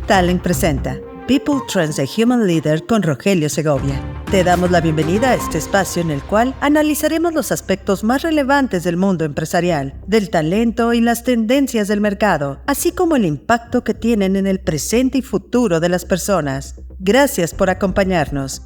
Talent presenta People Trends a Human Leader con Rogelio Segovia. Te damos la bienvenida a este espacio en el cual analizaremos los aspectos más relevantes del mundo empresarial, del talento y las tendencias del mercado, así como el impacto que tienen en el presente y futuro de las personas. Gracias por acompañarnos.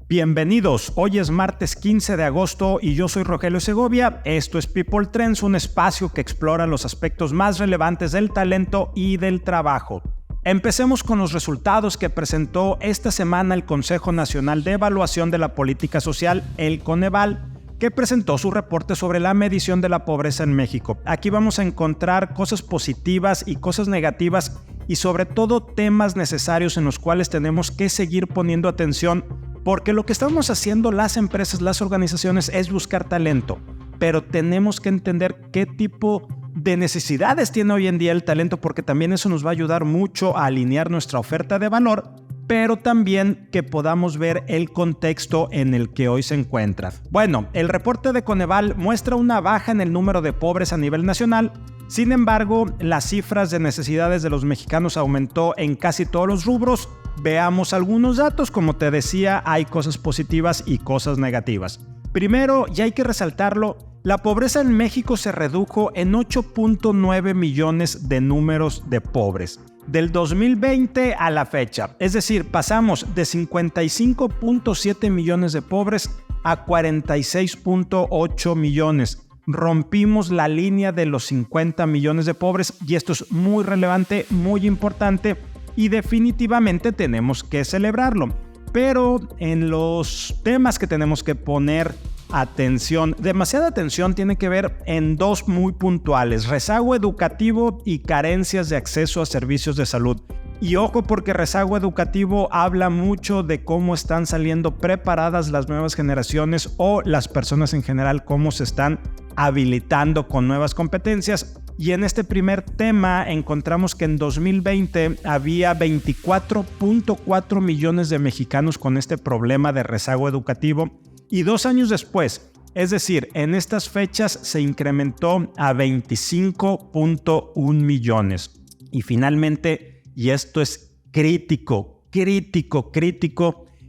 Bienvenidos, hoy es martes 15 de agosto y yo soy Rogelio Segovia. Esto es People Trends, un espacio que explora los aspectos más relevantes del talento y del trabajo. Empecemos con los resultados que presentó esta semana el Consejo Nacional de Evaluación de la Política Social, el Coneval, que presentó su reporte sobre la medición de la pobreza en México. Aquí vamos a encontrar cosas positivas y cosas negativas y sobre todo temas necesarios en los cuales tenemos que seguir poniendo atención. Porque lo que estamos haciendo las empresas, las organizaciones, es buscar talento, pero tenemos que entender qué tipo de necesidades tiene hoy en día el talento, porque también eso nos va a ayudar mucho a alinear nuestra oferta de valor, pero también que podamos ver el contexto en el que hoy se encuentra. Bueno, el reporte de Coneval muestra una baja en el número de pobres a nivel nacional. Sin embargo, las cifras de necesidades de los mexicanos aumentó en casi todos los rubros. Veamos algunos datos. Como te decía, hay cosas positivas y cosas negativas. Primero, y hay que resaltarlo, la pobreza en México se redujo en 8.9 millones de números de pobres del 2020 a la fecha. Es decir, pasamos de 55.7 millones de pobres a 46.8 millones. Rompimos la línea de los 50 millones de pobres y esto es muy relevante, muy importante y definitivamente tenemos que celebrarlo. Pero en los temas que tenemos que poner atención, demasiada atención, tiene que ver en dos muy puntuales: rezago educativo y carencias de acceso a servicios de salud. Y ojo, porque rezago educativo habla mucho de cómo están saliendo preparadas las nuevas generaciones o las personas en general, cómo se están habilitando con nuevas competencias. Y en este primer tema encontramos que en 2020 había 24.4 millones de mexicanos con este problema de rezago educativo y 2 años después, es decir, en estas fechas se incrementó a 25.1 millones. Y finalmente, y esto es crítico,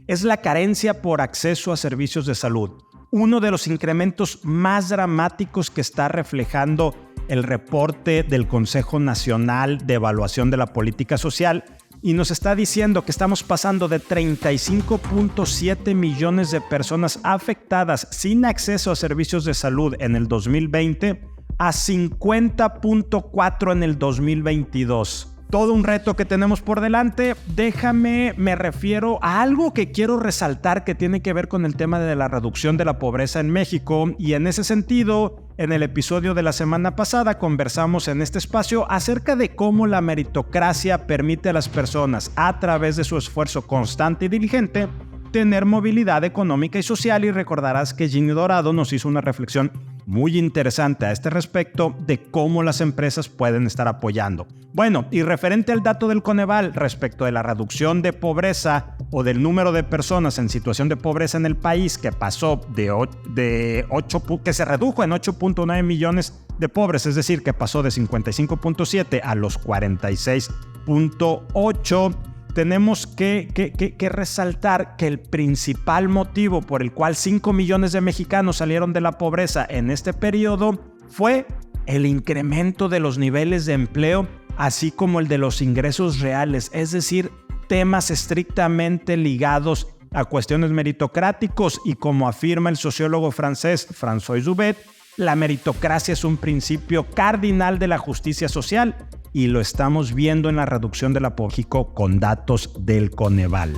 es la carencia por acceso a servicios de salud. Uno de los incrementos más dramáticos que está reflejando el reporte del Consejo Nacional de Evaluación de la Política Social, y nos está diciendo que estamos pasando de 35.7 millones de personas afectadas sin acceso a servicios de salud en el 2020 a 50.4 en el 2022. Todo un reto que tenemos por delante. Me refiero a algo que quiero resaltar que tiene que ver con el tema de la reducción de la pobreza en México, y en ese sentido, en el episodio de la semana pasada conversamos en este espacio acerca de cómo la meritocracia permite a las personas, a través de su esfuerzo constante y diligente, tener movilidad económica y social, y recordarás que Ginny Dorado nos hizo una reflexión muy interesante a este respecto de cómo las empresas pueden estar apoyando. Bueno, y referente al dato del Coneval respecto de la reducción de pobreza o del número de personas en situación de pobreza en el país, que pasó que se redujo en 8.9 millones de pobres, es decir, que pasó de 55.7 a los 46.8, tenemos que resaltar que el principal motivo por el cual 5 millones de mexicanos salieron de la pobreza en este periodo fue el incremento de los niveles de empleo, así como el de los ingresos reales, es decir, temas estrictamente ligados a cuestiones meritocráticos. Y como afirma el sociólogo francés François Joubert, la meritocracia es un principio cardinal de la justicia social, y lo estamos viendo en la reducción de la pobreza con datos del Coneval.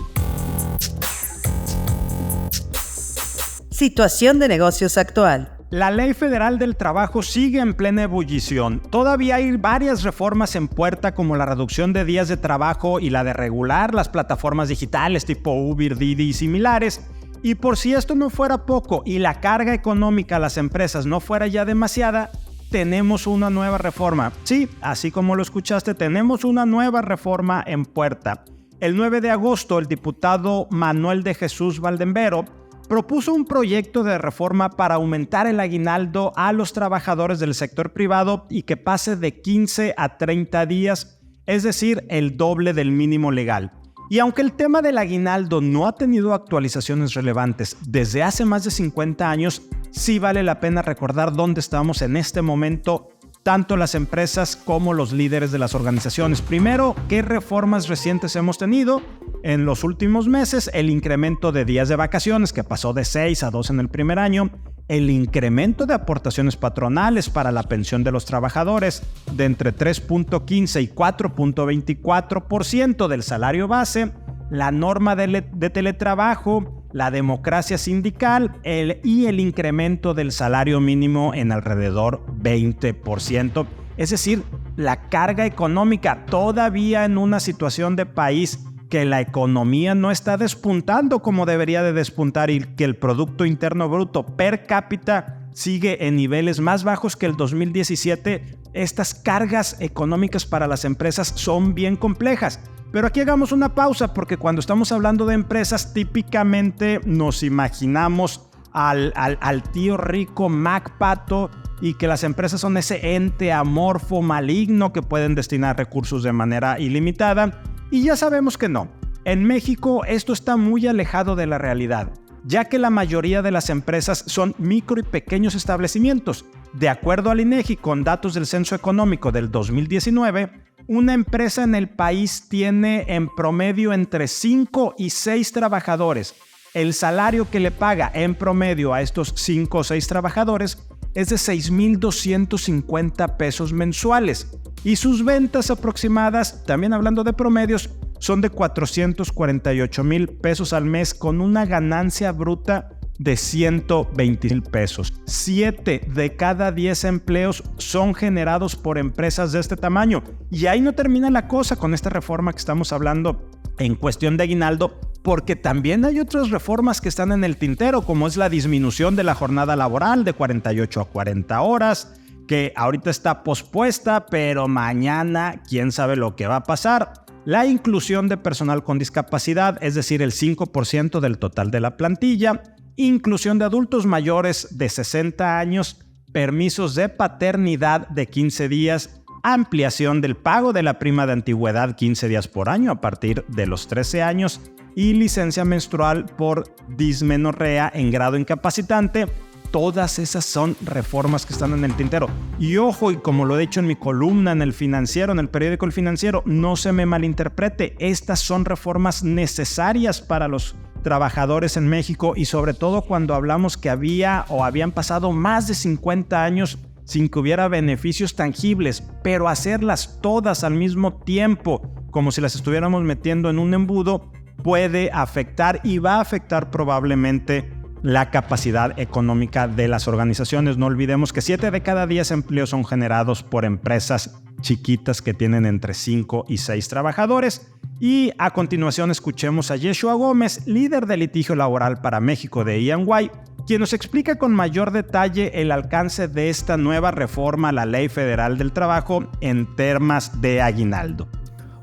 Situación de negocios actual. La Ley Federal del Trabajo sigue en plena ebullición. Todavía hay varias reformas en puerta, como la reducción de días de trabajo y la de regular las plataformas digitales tipo Uber, Didi y similares. Y por si esto no fuera poco y la carga económica a las empresas no fuera ya demasiada, tenemos una nueva reforma. Sí, así como lo escuchaste, tenemos una nueva reforma en puerta. El 9 de agosto, el diputado Manuel de Jesús Valdembero propuso un proyecto de reforma para aumentar el aguinaldo a los trabajadores del sector privado y que pase de 15 a 30 días, es decir, el doble del mínimo legal. Y aunque el tema del aguinaldo no ha tenido actualizaciones relevantes desde hace más de 50 años, sí vale la pena recordar dónde estamos en este momento, tanto las empresas como los líderes de las organizaciones. Primero, ¿qué reformas recientes hemos tenido? En los últimos meses, el incremento de días de vacaciones, que pasó de 6 a 2 en el primer año, el incremento de aportaciones patronales para la pensión de los trabajadores de entre 3.15 y 4.24% del salario base, la norma de teletrabajo, la democracia sindical y el incremento del salario mínimo en alrededor 20%. Es decir, la carga económica todavía en una situación de país que la economía no está despuntando como debería de despuntar y que el Producto Interno Bruto per cápita sigue en niveles más bajos que el 2017, estas cargas económicas para las empresas son bien complejas. Pero aquí hagamos una pausa porque cuando estamos hablando de empresas típicamente nos imaginamos al tío rico MacPato y que las empresas son ese ente amorfo maligno que pueden destinar recursos de manera ilimitada. Y ya sabemos que no. En México esto está muy alejado de la realidad, ya que la mayoría de las empresas son micro y pequeños establecimientos. De acuerdo al INEGI, con datos del Censo Económico del 2019, una empresa en el país tiene en promedio entre 5 y 6 trabajadores. El salario que le paga en promedio a estos 5 o 6 trabajadores es de 6,250 pesos mensuales. Y sus ventas aproximadas, también hablando de promedios, son de 448,000 pesos al mes con una ganancia bruta de 120,000 pesos. 7 de cada 10 empleos son generados por empresas de este tamaño. Y ahí no termina la cosa con esta reforma que estamos hablando en cuestión de aguinaldo, porque también hay otras reformas que están en el tintero, como es la disminución de la jornada laboral de 48 a 40 horas, que ahorita está pospuesta, pero mañana quién sabe lo que va a pasar. La inclusión de personal con discapacidad, es decir, el 5% del total de la plantilla. Inclusión de adultos mayores de 60 años, permisos de paternidad de 15 días, ampliación del pago de la prima de antigüedad 15 días por año a partir de los 13 años y licencia menstrual por dismenorrea en grado incapacitante. Todas esas son reformas que están en el tintero. Y ojo, y como lo he dicho en mi columna en El Financiero, en el periódico El Financiero, no se me malinterprete, estas son reformas necesarias para los trabajadores en México y sobre todo cuando hablamos que habían pasado más de 50 años sin que hubiera beneficios tangibles, pero hacerlas todas al mismo tiempo, como si las estuviéramos metiendo en un embudo, puede afectar y va a afectar probablemente la capacidad económica de las organizaciones. No olvidemos que 7 de cada 10 empleos son generados por empresas chiquitas que tienen entre 5 y 6 trabajadores. Y a continuación escuchemos a Yeshua Gómez, líder de litigio laboral para México de E&Y, quien nos explica con mayor detalle el alcance de esta nueva reforma a la Ley Federal del Trabajo en temas de aguinaldo.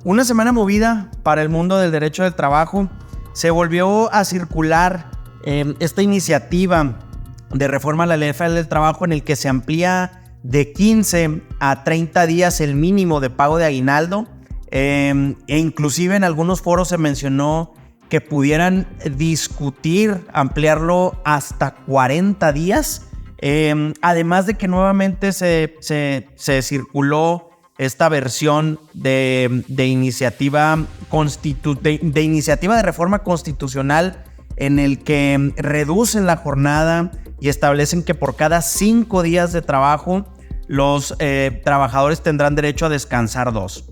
Una semana movida para el mundo del derecho del trabajo. Se volvió a circular esta iniciativa de reforma a la Ley Federal del Trabajo en el que se amplía de 15 a 30 días el mínimo de pago de aguinaldo. E inclusive en algunos foros se mencionó que pudieran discutir ampliarlo hasta 40 días. Además de que nuevamente se circuló esta versión de iniciativa de reforma constitucional en el que reducen la jornada y establecen que por cada 5 días de trabajo los trabajadores tendrán derecho a descansar 2.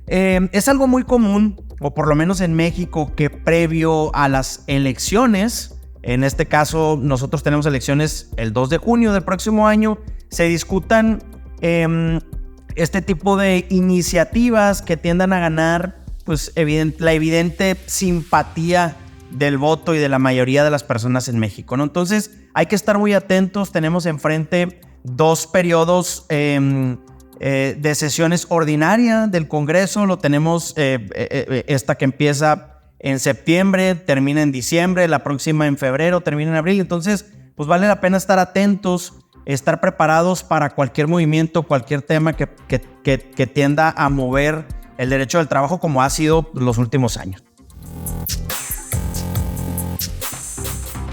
Es algo muy común, o por lo menos en México, que previo a las elecciones, en este caso nosotros tenemos elecciones el 2 de junio del próximo año, se discutan este tipo de iniciativas que tiendan a ganar pues, la evidente simpatía del voto y de la mayoría de las personas en México, ¿no? Entonces hay que estar muy atentos. Tenemos enfrente 2 periodos de sesiones ordinarias del Congreso. Lo tenemos esta que empieza en septiembre, termina en diciembre, la próxima en febrero, termina en abril. Entonces, pues vale la pena estar atentos, estar preparados para cualquier movimiento, cualquier tema que tienda a mover el derecho del trabajo como ha sido los últimos años.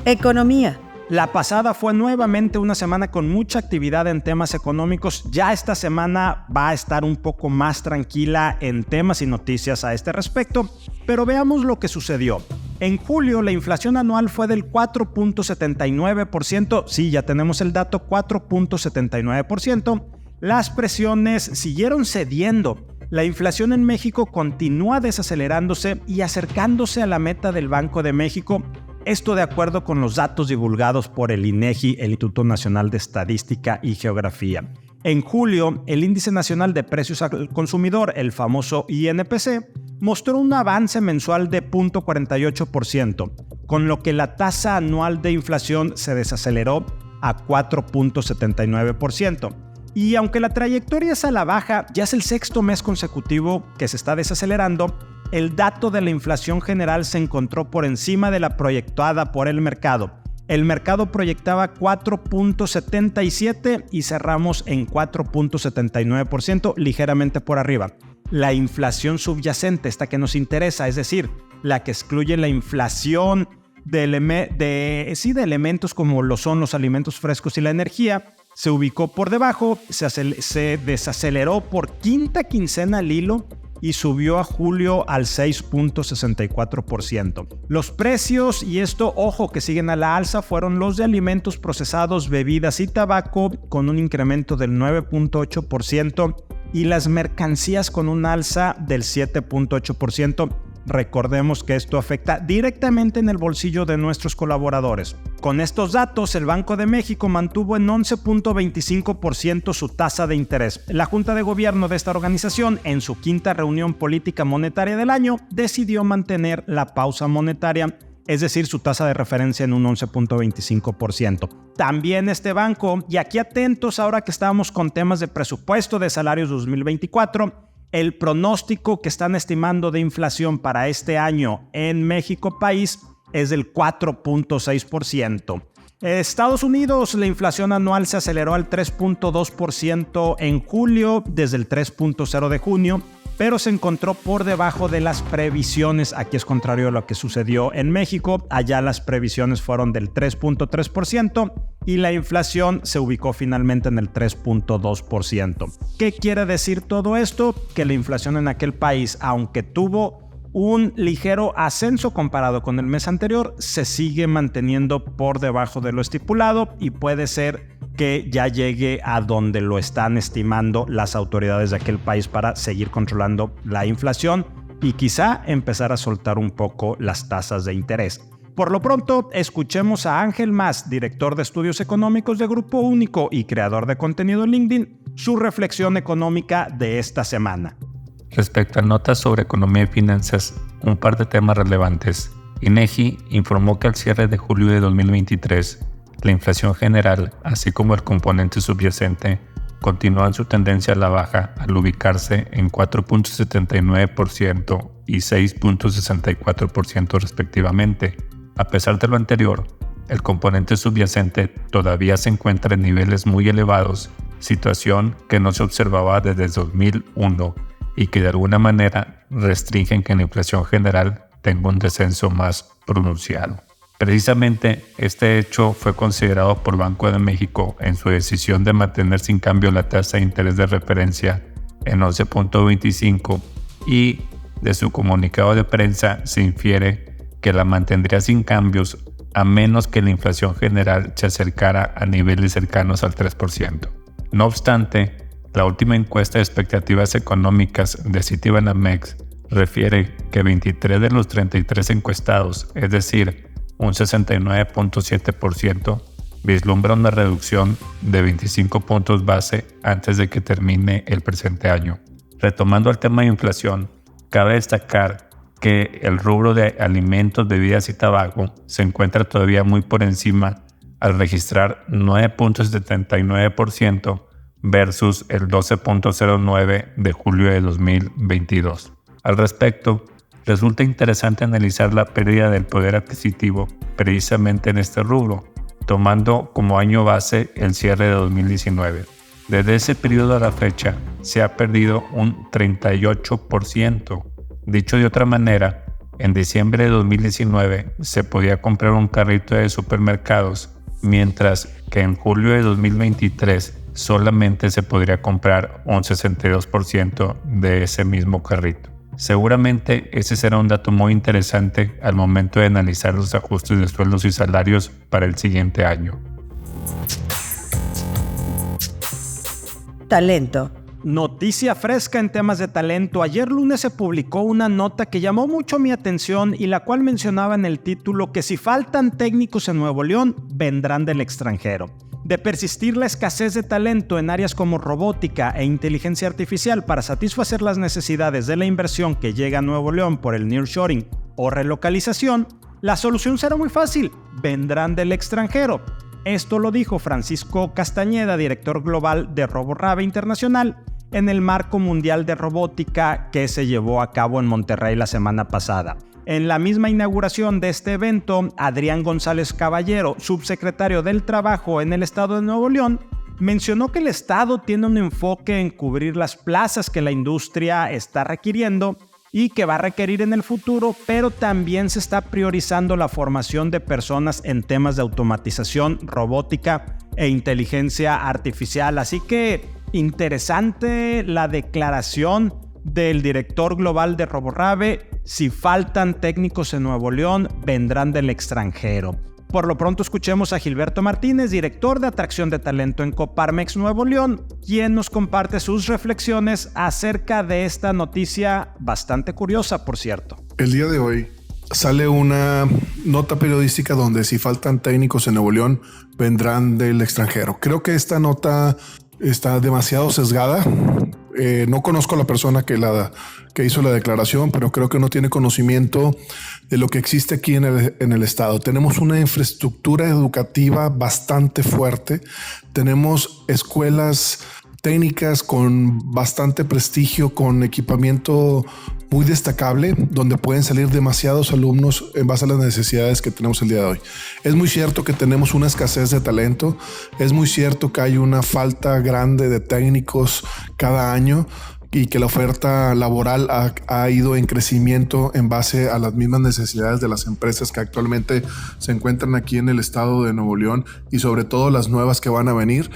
Economía. La pasada fue nuevamente una semana con mucha actividad en temas económicos. Ya esta semana va a estar un poco más tranquila en temas y noticias a este respecto, pero veamos lo que sucedió. En julio, la inflación anual fue del 4.79%. Sí, ya tenemos el dato, 4.79%. Las presiones siguieron cediendo. La inflación en México continúa desacelerándose y acercándose a la meta del Banco de México. Esto de acuerdo con los datos divulgados por el INEGI, el Instituto Nacional de Estadística y Geografía. En julio, el Índice Nacional de Precios al Consumidor, el famoso INPC, mostró un avance mensual de 0.48%, con lo que la tasa anual de inflación se desaceleró a 4.79%. Y aunque la trayectoria es a la baja, ya es el sexto mes consecutivo que se está desacelerando, el dato de la inflación general se encontró por encima de la proyectada por el mercado. El mercado proyectaba 4.77 y cerramos en 4.79%, ligeramente por arriba. La inflación subyacente, esta que nos interesa, es decir, la que excluye la inflación de elementos como lo son los alimentos frescos y la energía, se ubicó por debajo, se desaceleró por quinta quincena al hilo y subió a julio al 6.64%. Los precios, y esto, ojo, que siguen a la alza, fueron los de alimentos procesados, bebidas y tabaco, con un incremento del 9.8%, y las mercancías con un alza del 7.8%. Recordemos que esto afecta directamente en el bolsillo de nuestros colaboradores. Con estos datos, el Banco de México mantuvo en 11.25% su tasa de interés. La Junta de Gobierno de esta organización, en su quinta reunión política monetaria del año, decidió mantener la pausa monetaria, es decir, su tasa de referencia en un 11.25%. También este banco, y aquí atentos ahora que estábamos con temas de presupuesto de salarios 2024, el pronóstico que están estimando de inflación para este año en México país es del 4.6%. Estados Unidos, la inflación anual se aceleró al 3.2% en julio desde el 3.0% de junio, pero se encontró por debajo de las previsiones. Aquí es contrario a lo que sucedió en México. Allá las previsiones fueron del 3.3% y la inflación se ubicó finalmente en el 3.2%. ¿Qué quiere decir todo esto? Que la inflación en aquel país, aunque tuvo un ligero ascenso comparado con el mes anterior, se sigue manteniendo por debajo de lo estipulado y puede ser que ya llegue a donde lo están estimando las autoridades de aquel país para seguir controlando la inflación y quizá empezar a soltar un poco las tasas de interés. Por lo pronto, escuchemos a Ángel Mas, director de estudios económicos de Grupo Único y creador de contenido en LinkedIn, su reflexión económica de esta semana. Respecto a notas sobre economía y finanzas, un par de temas relevantes. INEGI informó que al cierre de julio de 2023, la inflación general, así como el componente subyacente, continúan su tendencia a la baja al ubicarse en 4.79% y 6.64% respectivamente. A pesar de lo anterior, el componente subyacente todavía se encuentra en niveles muy elevados, situación que no se observaba desde 2001 y que de alguna manera restringen que la inflación general tenga un descenso más pronunciado. Precisamente este hecho fue considerado por Banco de México en su decisión de mantener sin cambio la tasa de interés de referencia en 11.25 y de su comunicado de prensa se infiere que la mantendría sin cambios a menos que la inflación general se acercara a niveles cercanos al 3%. No obstante, la última encuesta de expectativas económicas de Citibanamex refiere que 23 de los 33 encuestados, es decir, un 69.7%, vislumbra una reducción de 25 puntos base antes de que termine el presente año. Retomando el tema de inflación, cabe destacar que el rubro de alimentos, bebidas y tabaco se encuentra todavía muy por encima al registrar 9.79% versus el 12.09% de julio de 2022. Al respecto, Resulta interesante analizar la pérdida del poder adquisitivo precisamente en este rubro, tomando como año base el cierre de 2019. Desde ese periodo a la fecha se ha perdido un 38%. Dicho de otra manera, en diciembre de 2019 se podía comprar un carrito de supermercados, mientras que en julio de 2023 solamente se podría comprar un 62% de ese mismo carrito. Seguramente ese será un dato muy interesante al momento de analizar los ajustes de sueldos y salarios para el siguiente año. Talento. Noticia fresca en temas de talento. Ayer lunes se publicó una nota que llamó mucho mi atención y la cual mencionaba en el título que si faltan técnicos en Nuevo León, vendrán del extranjero. De persistir la escasez de talento en áreas como robótica e inteligencia artificial para satisfacer las necesidades de la inversión que llega a Nuevo León por el nearshoring o relocalización, la solución será muy fácil: vendrán del extranjero. Esto lo dijo Francisco Castañeda, director global de RoboRabe Internacional, en el Marco Mundial de Robótica que se llevó a cabo en Monterrey la semana pasada. En la misma inauguración de este evento, Adrián González Caballero, subsecretario del Trabajo en el estado de Nuevo León, mencionó que el estado tiene un enfoque en cubrir las plazas que la industria está requiriendo y que va a requerir en el futuro, pero también se está priorizando la formación de personas en temas de automatización, robótica e inteligencia artificial. Así que interesante la declaración del director global de RoboRabe: si faltan técnicos en Nuevo León, vendrán del extranjero. Por lo pronto escuchemos a Gilberto Martínez, director de atracción de talento en Coparmex Nuevo León, quien nos comparte sus reflexiones acerca de esta noticia bastante curiosa, por cierto. El día de hoy sale una nota periodística donde si faltan técnicos en Nuevo León, vendrán del extranjero. Creo que esta nota está demasiado sesgada. No conozco a la persona que hizo la declaración, pero creo que no tiene conocimiento de lo que existe aquí en el estado. Tenemos una infraestructura educativa bastante fuerte. Tenemos escuelas técnicas con bastante prestigio, con equipamiento muy destacable, donde pueden salir demasiados alumnos en base a las necesidades que tenemos el día de hoy. Es muy cierto que tenemos una escasez de talento, es muy cierto que hay una falta grande de técnicos cada año y que la oferta laboral ha ido en crecimiento en base a las mismas necesidades de las empresas que actualmente se encuentran aquí en el estado de Nuevo León y sobre todo las nuevas que van a venir.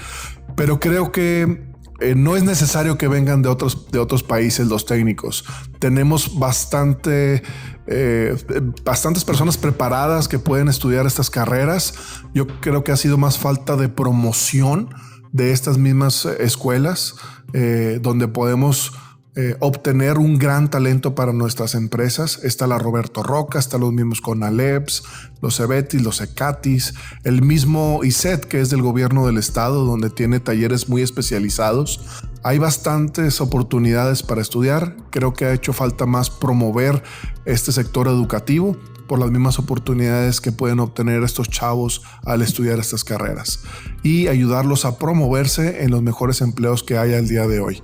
Pero creo que no es necesario que vengan de otros países los técnicos. Tenemos bastantes personas preparadas que pueden estudiar estas carreras. Yo creo que ha sido más falta de promoción de estas mismas escuelas, donde podemos obtener un gran talento para nuestras empresas. Está la Roberto Roca, está los mismos CONALEPs, los CEBETIS, los ECATIS, el mismo ICET, que es del gobierno del estado, donde tiene talleres muy especializados. Hay bastantes oportunidades para estudiar. Creo que ha hecho falta más promover este sector educativo por las mismas oportunidades que pueden obtener estos chavos al estudiar estas carreras y ayudarlos a promoverse en los mejores empleos que haya el día de hoy.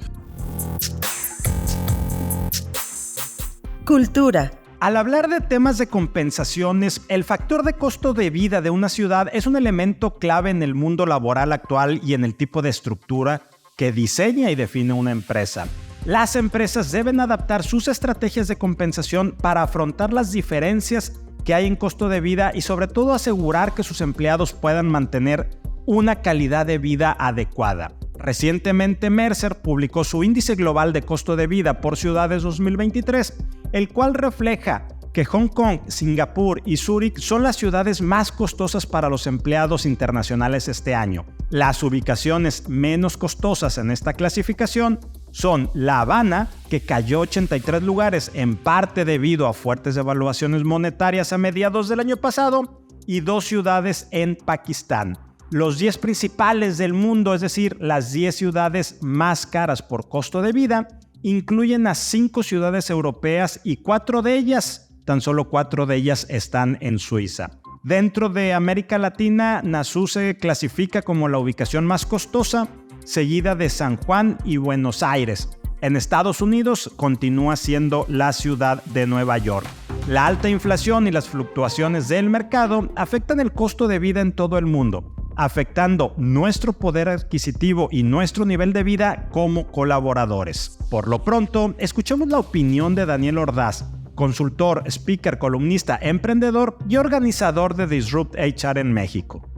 Cultura. Al hablar de temas de compensaciones, el factor de costo de vida de una ciudad es un elemento clave en el mundo laboral actual y en el tipo de estructura que diseña y define una empresa. Las empresas deben adaptar sus estrategias de compensación para afrontar las diferencias que hay en costo de vida y sobre todo asegurar que sus empleados puedan mantener una calidad de vida adecuada. Recientemente Mercer publicó su índice global de costo de vida por ciudades 2023, el cual refleja que Hong Kong, Singapur y Zúrich son las ciudades más costosas para los empleados internacionales este año. Las ubicaciones menos costosas en esta clasificación son La Habana, que cayó 83 lugares en parte debido a fuertes devaluaciones monetarias a mediados del año pasado, y 2 ciudades en Pakistán. Los 10 principales del mundo, es decir, las 10 ciudades más caras por costo de vida, incluyen a 5 ciudades europeas y 4 de ellas, tan solo 4 de ellas están en Suiza. Dentro de América Latina, Nassau se clasifica como la ubicación más costosa, seguida de San Juan y Buenos Aires. En Estados Unidos continúa siendo la ciudad de Nueva York. La alta inflación y las fluctuaciones del mercado afectan el costo de vida en todo el mundo, afectando nuestro poder adquisitivo y nuestro nivel de vida como colaboradores. Por lo pronto, escuchemos la opinión de Daniel Ordaz, consultor, speaker, columnista, emprendedor y organizador de Disrupt HR en México.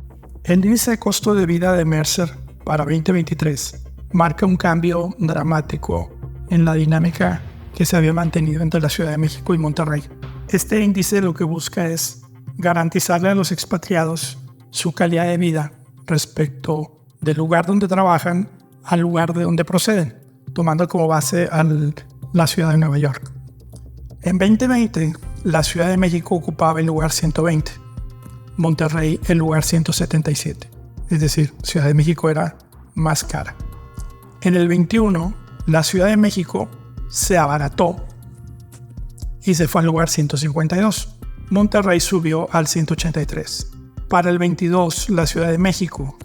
El índice de costo de vida de Mercer para 2023 marca un cambio dramático en la dinámica que se había mantenido entre la Ciudad de México y Monterrey. Este índice lo que busca es garantizarle a los expatriados su calidad de vida respecto del lugar donde trabajan al lugar de donde proceden, tomando como base a la Ciudad de Nueva York. En 2020, la Ciudad de México ocupaba el lugar 120, Monterrey el lugar 177, es decir, Ciudad de México era más cara. En el 21, la Ciudad de México se abarató y se fue al lugar 152. Monterrey subió al 183. Para el 22, la Ciudad de México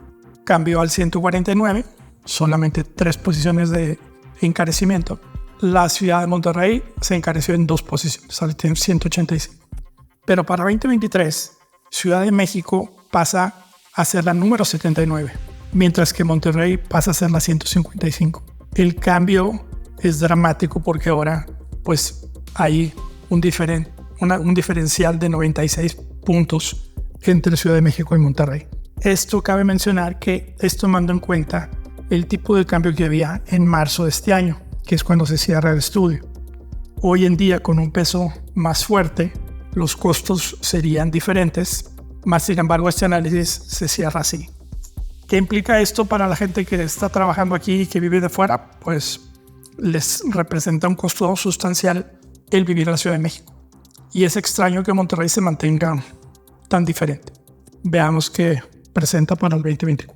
cambió al 149, solamente 3 posiciones de encarecimiento. La ciudad de Monterrey se encareció en 2 posiciones, al 185. Pero para 2023, Ciudad de México pasa a ser la número 79. Mientras que Monterrey pasa a ser la 155. El cambio es dramático porque ahora pues hay un diferencial de 96 puntos entre Ciudad de México y Monterrey. Esto cabe mencionar que es tomando en cuenta el tipo de cambio que había en marzo de este año, que es cuando se cierra el estudio. Hoy en día, con un peso más fuerte, los costos serían diferentes, más sin embargo este análisis se cierra así. ¿Qué implica esto para la gente que está trabajando aquí y que vive de fuera? Pues les representa un costo sustancial el vivir en la Ciudad de México. Y es extraño que Monterrey se mantenga tan diferente. Veamos qué presenta para el 2024.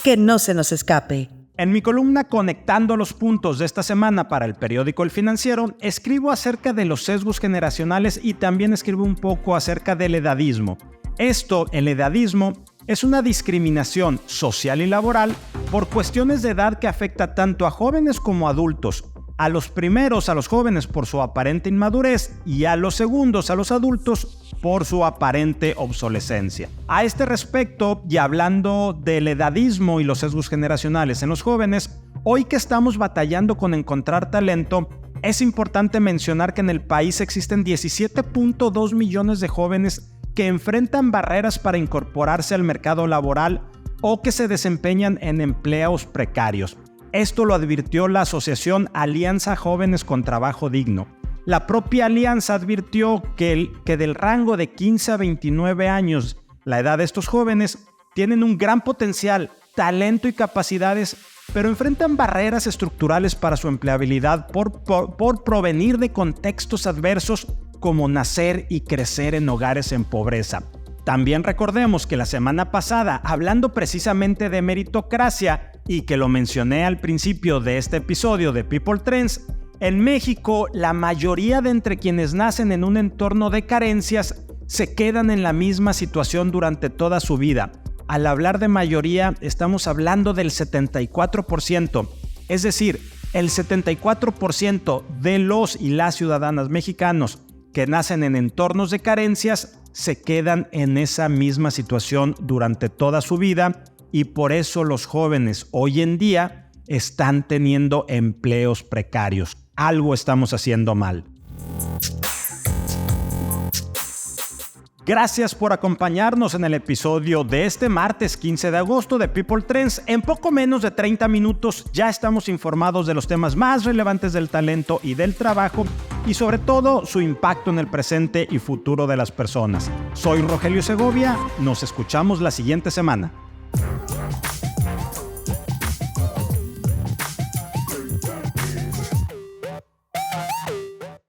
Que no se nos escape. En mi columna Conectando los Puntos de esta semana para el periódico El Financiero, escribo acerca de los sesgos generacionales y también escribo un poco acerca del edadismo. El edadismo, es una discriminación social y laboral por cuestiones de edad que afecta tanto a jóvenes como a adultos. A los primeros, a los jóvenes, por su aparente inmadurez y a los segundos, a los adultos, por su aparente obsolescencia. A este respecto, y hablando del edadismo y los sesgos generacionales en los jóvenes, hoy que estamos batallando con encontrar talento, es importante mencionar que en el país existen 17.2 millones de jóvenes que enfrentan barreras para incorporarse al mercado laboral o que se desempeñan en empleos precarios. Esto lo advirtió la asociación Alianza Jóvenes con Trabajo Digno. La propia alianza advirtió que del rango de 15 a 29 años, la edad de estos jóvenes, tienen un gran potencial, talento y capacidades, pero enfrentan barreras estructurales para su empleabilidad por provenir de contextos adversos como nacer y crecer en hogares en pobreza. También recordemos que la semana pasada, hablando precisamente de meritocracia y que lo mencioné al principio de este episodio de People Trends, en México la mayoría de entre quienes nacen en un entorno de carencias se quedan en la misma situación durante toda su vida. Al hablar de mayoría estamos hablando del 74%, es decir, el 74% de los y las ciudadanas mexicanos que nacen en entornos de carencias se quedan en esa misma situación durante toda su vida y por eso los jóvenes hoy en día están teniendo empleos precarios. Algo estamos haciendo mal. Gracias por acompañarnos en el episodio de este martes 15 de agosto de People Trends. En poco menos de 30 minutos ya estamos informados de los temas más relevantes del talento y del trabajo y sobre todo su impacto en el presente y futuro de las personas. Soy Rogelio Segovia, nos escuchamos la siguiente semana.